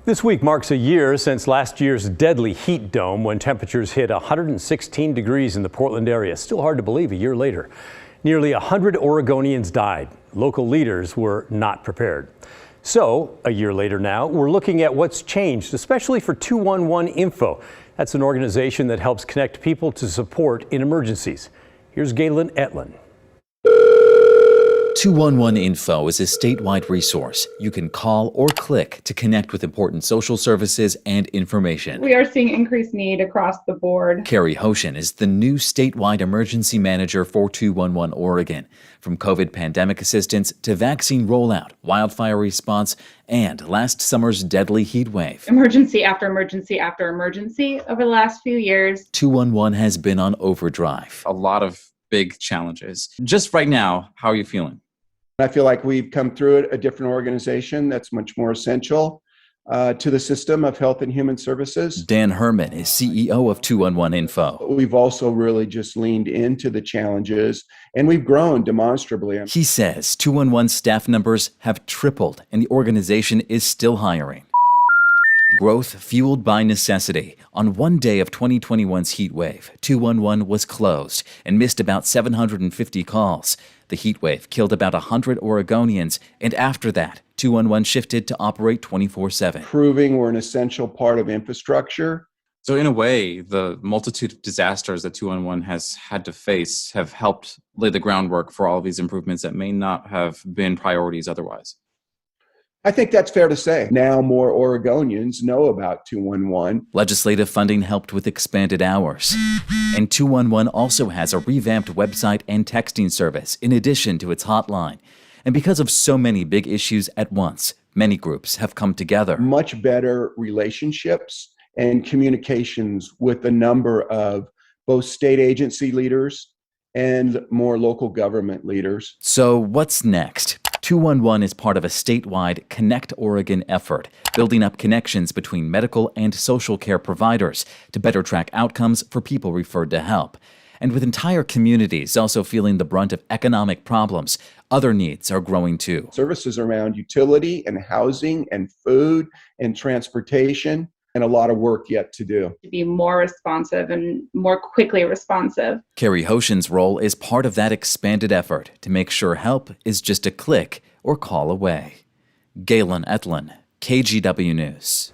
This week marks a year since last year's deadly heat dome when temperatures hit 116 degrees in the Portland area. Still hard to believe a year later. Nearly 100 Oregonians died. Local leaders were not prepared. So, a year later now, we're looking at what's changed, especially for 211 Info. That's an organization that helps connect people to support in emergencies. Here's Galen Etlin. 211 Info is a statewide resource you can call or click to connect with important social services and information. We are seeing increased need across the board. Carrie Hoshin is the new statewide emergency manager for 211 Oregon. From COVID pandemic assistance to vaccine rollout, wildfire response, and last summer's deadly heat wave. Emergency after emergency after emergency over the last few years. 211 has been on overdrive. A lot of big challenges. Just right now, how are you feeling? I feel like we've come through a different organization that's much more essential to the system of health and human services. Dan Herman is CEO of 211 Info. We've also really just leaned into the challenges, and we've grown demonstrably. He says 211 staff numbers have tripled, and the organization is still hiring. Growth fueled by necessity. On one day of 2021's heat wave, 211 was closed and missed about 750 calls. The heat wave killed about 100 Oregonians, and after that, 211 shifted to operate 24/7. Proving we're an essential part of infrastructure. So in a way, the multitude of disasters that 211 has had to face have helped lay the groundwork for all of these improvements that may not have been priorities otherwise. I think that's fair to say. Now more Oregonians know about 211. Legislative funding helped with expanded hours. And 211 also has a revamped website and texting service in addition to its hotline. And because of so many big issues at once, many groups have come together. Much better relationships and communications with a number of both state agency leaders and more local government leaders. So what's next? 211 is part of a statewide Connect Oregon effort, building up connections between medical and social care providers to better track outcomes for people referred to help. And with entire communities also feeling the brunt of economic problems, other needs are growing too. Services around utility and housing and food and transportation, and a lot of work yet to do. To be more responsive and more quickly responsive. Carrie Hoshin's role is part of that expanded effort to make sure help is just a click or call away. Galen Etlin, KGW News.